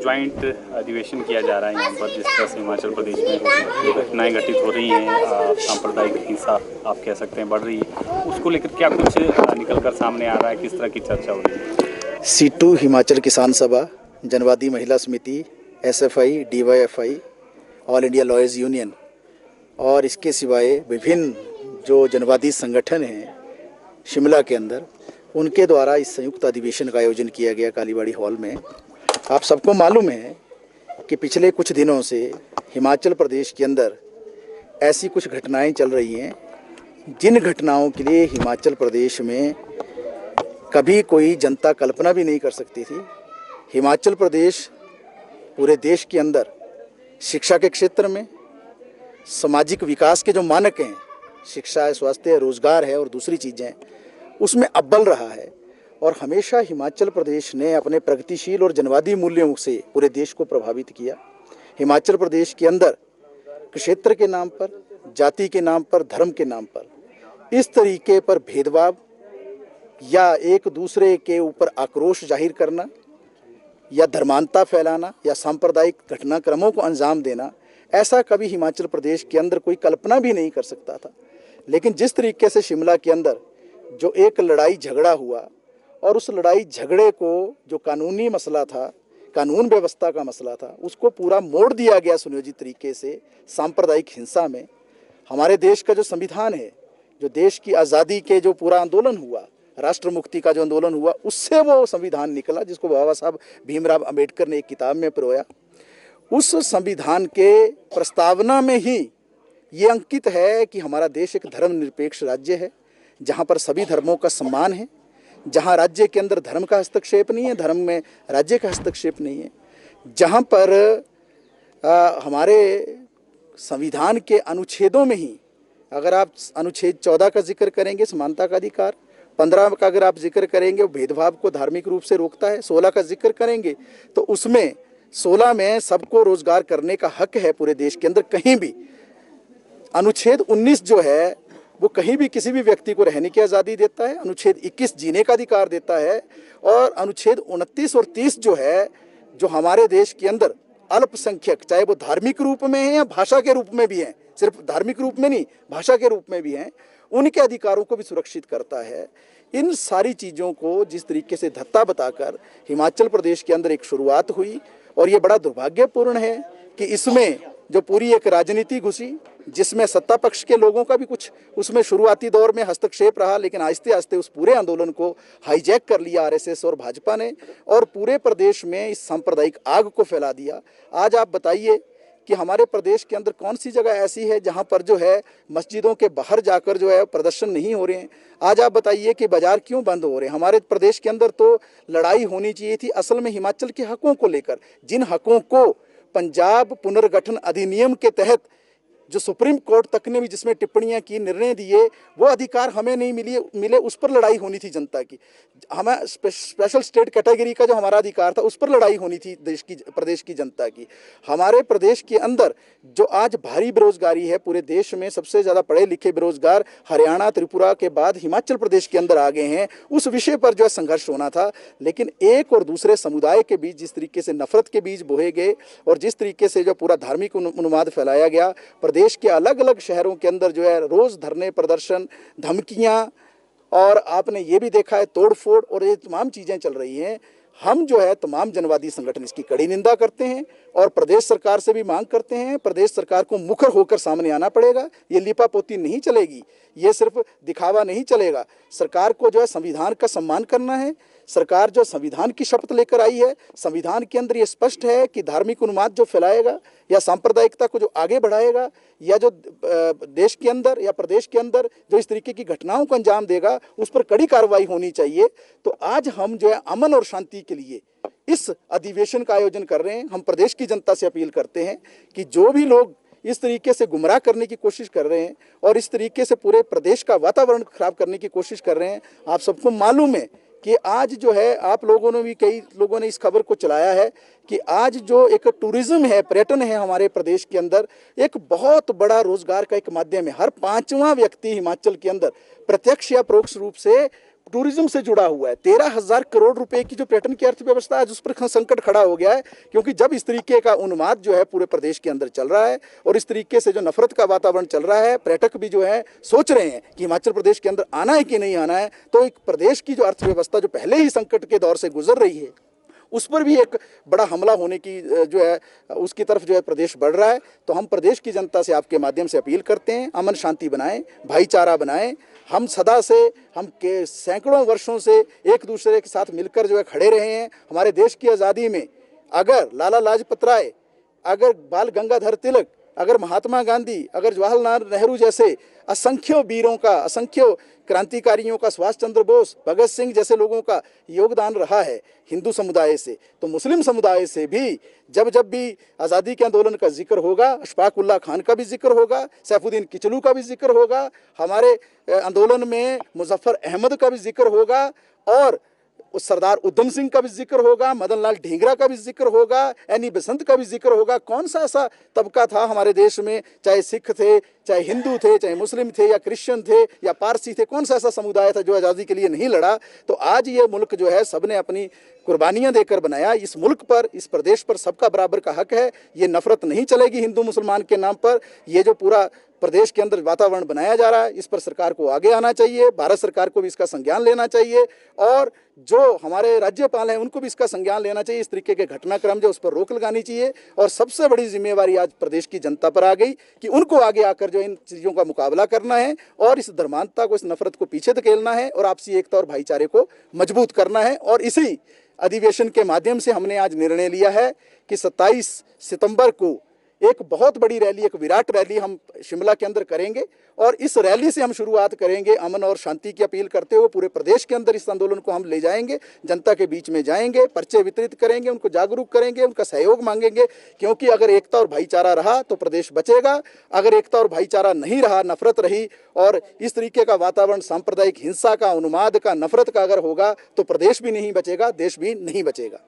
Joint अधिवेशन किया जा रहा है यहाँ पर, जिस तरह से हिमाचल प्रदेश में जो घटनाएं घटित हो रही हैं, सांप्रदायिक हिंसा आप कह सकते हैं बढ़ रही है, उसको लेकर क्या कुछ निकल कर सामने आ रहा है, किस तरह की चर्चा हो रही है? C2 हिमाचल किसान सभा, जनवादी महिला समिति, SFI, DYFI, all India lawyers union और इसके सिवाय विभिन्न जो जनवादी संगठन हैं शिमला के अंदर, उनके द्वारा इस संयुक्त अधिवेशन का आयोजन किया गया कालीबाड़ी हॉल में। आप सबको मालूम है कि पिछले कुछ दिनों से हिमाचल प्रदेश के अंदर ऐसी कुछ घटनाएं चल रही हैं जिन घटनाओं के लिए हिमाचल प्रदेश में कभी कोई जनता कल्पना भी नहीं कर सकती थी। हिमाचल प्रदेश पूरे देश के अंदर शिक्षा के क्षेत्र में, सामाजिक विकास के जो मानक हैं, शिक्षा है, स्वास्थ्य है, रोजगार है और दूसरी चीज़ें, उसमें अव्वल रहा है। और हमेशा हिमाचल प्रदेश ने अपने प्रगतिशील और जनवादी मूल्यों से पूरे देश को प्रभावित किया। हिमाचल प्रदेश के अंदर क्षेत्र के नाम पर, जाति के नाम पर, धर्म के नाम पर इस तरीके पर भेदभाव या एक दूसरे के ऊपर आक्रोश जाहिर करना या धर्मांता फैलाना या सांप्रदायिक घटनाक्रमों को अंजाम देना, ऐसा कभी हिमाचल प्रदेश के अंदर कोई कल्पना भी नहीं कर सकता था। लेकिन जिस तरीके से शिमला के अंदर जो एक लड़ाई झगड़ा हुआ और उस लड़ाई झगड़े को जो कानूनी मसला था, कानून व्यवस्था का मसला था, उसको पूरा मोड़ दिया गया सुनियोजित तरीके से सांप्रदायिक हिंसा में। हमारे देश का जो संविधान है, जो देश की आज़ादी के जो पूरा आंदोलन हुआ, राष्ट्र मुक्ति का जो आंदोलन हुआ, उससे वो संविधान निकला जिसको बाबा साहब भीमराव अंबेडकर ने एक किताब में पिरोया। उस संविधान के प्रस्तावना में ही ये अंकित है कि हमारा देश एक धर्मनिरपेक्ष राज्य है, जहाँ पर सभी धर्मों का सम्मान है, जहाँ राज्य के अंदर धर्म का हस्तक्षेप नहीं है, धर्म में राज्य का हस्तक्षेप नहीं है, जहाँ पर हमारे संविधान के अनुच्छेदों में ही, अगर आप अनुच्छेद 14 का जिक्र करेंगे समानता का अधिकार, 15 का अगर आप जिक्र करेंगे वो भेदभाव को धार्मिक रूप से रोकता है, 16 का जिक्र करेंगे तो उसमें 16 में सबको रोजगार करने का हक है पूरे देश के अंदर कहीं भी। अनुच्छेद 19 जो है वो कहीं भी किसी भी व्यक्ति को रहने की आज़ादी देता है, अनुच्छेद 21 जीने का अधिकार देता है, और अनुच्छेद 29 और 30 जो है, जो हमारे देश के अंदर अल्पसंख्यक, चाहे वो धार्मिक रूप में है या भाषा के रूप में भी हैं, सिर्फ धार्मिक रूप में नहीं भाषा के रूप में भी हैं, उनके अधिकारों को भी सुरक्षित करता है। इन सारी चीज़ों को जिस तरीके से धत्ता बताकर हिमाचल प्रदेश के अंदर एक शुरुआत हुई, और ये बड़ा दुर्भाग्यपूर्ण है कि इसमें जो पूरी एक राजनीति घुसी, जिसमें सत्ता पक्ष के लोगों का भी कुछ उसमें शुरुआती दौर में हस्तक्षेप रहा, लेकिन आहिस्ते आहिस्ते उस पूरे आंदोलन को हाईजैक कर लिया RSS और भाजपा ने, और पूरे प्रदेश में इस सांप्रदायिक आग को फैला दिया। आज आप बताइए कि हमारे प्रदेश के अंदर कौन सी जगह ऐसी है जहां पर जो है मस्जिदों के बाहर जाकर जो है प्रदर्शन नहीं हो रहे हैं? आज आप बताइए कि बाजार क्यों बंद हो रहे हैं? हमारे प्रदेश के अंदर तो लड़ाई होनी चाहिए थी असल में हिमाचल के हकों को लेकर, जिन हकों को पंजाब पुनर्गठन अधिनियम के तहत जो सुप्रीम कोर्ट तक ने भी जिसमें टिप्पणियां की, निर्णय दिए, वो अधिकार हमें नहीं मिले, उस पर लड़ाई होनी थी जनता की। हमें स्पेशल स्टेट कैटेगरी का जो हमारा अधिकार था, उस पर लड़ाई होनी थी प्रदेश की जनता की। हमारे प्रदेश के अंदर जो आज भारी बेरोजगारी है, पूरे देश में सबसे ज़्यादा पढ़े लिखे बेरोजगार हरियाणा त्रिपुरा के बाद हिमाचल प्रदेश के अंदर आ गए हैं, उस विषय पर जो है संघर्ष होना था। लेकिन एक और दूसरे समुदाय के बीच जिस तरीके से नफरत के बीज बोए गए और जिस तरीके से जो पूरा धार्मिक उन्माद फैलाया गया, देश के अलग अलग शहरों के अंदर जो है रोज धरने, प्रदर्शन, धमकियां, और आपने ये भी देखा है तोड़फोड़, और ये तमाम चीजें चल रही हैं। हम जो है तमाम जनवादी संगठन इसकी कड़ी निंदा करते हैं और प्रदेश सरकार से भी मांग करते हैं, प्रदेश सरकार को मुखर होकर सामने आना पड़ेगा। ये लिपापोती नहीं चलेगी, ये सिर्फ दिखावा नहीं चलेगा। सरकार को जो है संविधान का सम्मान करना है। सरकार जो संविधान की शपथ लेकर आई है, संविधान के अंदर ये स्पष्ट है कि धार्मिक उन्माद जो फैलाएगा या सांप्रदायिकता को जो आगे बढ़ाएगा या जो देश के अंदर या प्रदेश के अंदर जो इस तरीके की घटनाओं को अंजाम देगा, उस पर कड़ी कार्रवाई होनी चाहिए। तो आज हम जो है अमन और शांति के लिए इस अधिवेशन का आयोजन कर रहे हैं। हम प्रदेश की जनता से अपील करते हैं कि जो भी लोग इस तरीके से गुमराह करने की कोशिश कर रहे हैं और इस तरीके से पूरे प्रदेश का वातावरण खराब करने की कोशिश कर रहे हैं, आप सबको मालूम है कि आज जो है आप लोगों ने भी, कई लोगों ने इस खबर को चलाया है कि आज जो एक टूरिज्म है, पर्यटन है हमारे प्रदेश के अंदर, एक बहुत बड़ा रोजगार का एक माध्यम है। हर 5वां व्यक्ति हिमाचल के अंदर प्रत्यक्ष या परोक्ष रूप से टूरिज्म से जुड़ा हुआ है। 13,000 करोड़ रुपए की जो पर्यटन की अर्थव्यवस्था है, उस पर संकट खड़ा हो गया है, क्योंकि जब इस तरीके का उन्माद जो है पूरे प्रदेश के अंदर चल रहा है और इस तरीके से जो नफरत का वातावरण चल रहा है, पर्यटक भी जो है सोच रहे हैं कि हिमाचल प्रदेश के अंदर आना है कि नहीं आना है, तो एक प्रदेश की जो अर्थव्यवस्था जो पहले ही संकट के दौर से गुजर रही है, उस पर भी एक बड़ा हमला होने की जो है उसकी तरफ जो है प्रदेश बढ़ रहा है। तो हम प्रदेश की जनता से आपके माध्यम से अपील करते हैं, अमन शांति बनाएं, भाईचारा बनाएं। हम सदा से हम के सैकड़ों वर्षों से एक दूसरे के साथ मिलकर जो है खड़े रहे हैं। हमारे देश की आज़ादी में अगर लाला लाजपत राय, अगर बाल गंगाधर तिलक, अगर महात्मा गांधी, अगर जवाहरलाल नेहरू जैसे असंख्यों वीरों का, असंख्यों क्रांतिकारियों का, सुभाष चंद्र बोस, भगत सिंह जैसे लोगों का योगदान रहा है हिंदू समुदाय से, तो मुस्लिम समुदाय से भी जब जब भी आज़ादी के आंदोलन का जिक्र होगा, अशफाक उल्लाह खान का भी जिक्र होगा, सैफुद्दीन किचलू का भी जिक्र होगा, हमारे आंदोलन में मुजफ्फर अहमद का भी जिक्र होगा और उस सरदार उधम सिंह का भी जिक्र होगा, मदन लाल ढींगरा का भी जिक्र होगा, एनी बेसंत का भी जिक्र होगा। कौन सा ऐसा तबका था हमारे देश में, चाहे सिख थे, चाहे हिंदू थे, चाहे मुस्लिम थे या क्रिश्चियन थे या पारसी थे, कौन सा ऐसा समुदाय था जो आज़ादी के लिए नहीं लड़ा। तो आज ये मुल्क जो है सबने अपनी कुर्बानियां देकर बनाया। इस मुल्क पर, इस प्रदेश पर सबका बराबर का हक है। ये नफरत नहीं चलेगी हिंदू मुसलमान के नाम पर। ये जो पूरा प्रदेश के अंदर वातावरण बनाया जा रहा है, इस पर सरकार को आगे आना चाहिए, भारत सरकार को भी इसका संज्ञान लेना चाहिए और जो हमारे राज्यपाल हैं उनको भी इसका संज्ञान लेना चाहिए। इस तरीके के घटनाक्रम जो उस पर रोक लगानी चाहिए और सबसे बड़ी जिम्मेवारी आज प्रदेश की जनता पर आ गई कि उनको आगे आकर जो इन चीज़ों का मुकाबला करना है और इस धर्मांधता को, इस नफरत को पीछे धकेलना है और आपसी एकता और भाईचारे को मजबूत करना है। और इसी अधिवेशन के माध्यम से हमने आज निर्णय लिया है कि 27 सितंबर को एक बहुत बड़ी रैली, एक विराट रैली हम शिमला के अंदर करेंगे और इस रैली से हम शुरुआत करेंगे अमन और शांति की अपील करते हुए। पूरे प्रदेश के अंदर इस आंदोलन को हम ले जाएंगे, जनता के बीच में जाएंगे, पर्चे वितरित करेंगे, उनको जागरूक करेंगे, उनका सहयोग मांगेंगे, क्योंकि अगर एकता और भाईचारा रहा तो प्रदेश बचेगा। अगर एकता और भाईचारा नहीं रहा, नफरत रही और इस तरीके का वातावरण सांप्रदायिक हिंसा का, उन्माद का, नफरत का अगर होगा तो प्रदेश भी नहीं बचेगा, देश भी नहीं बचेगा।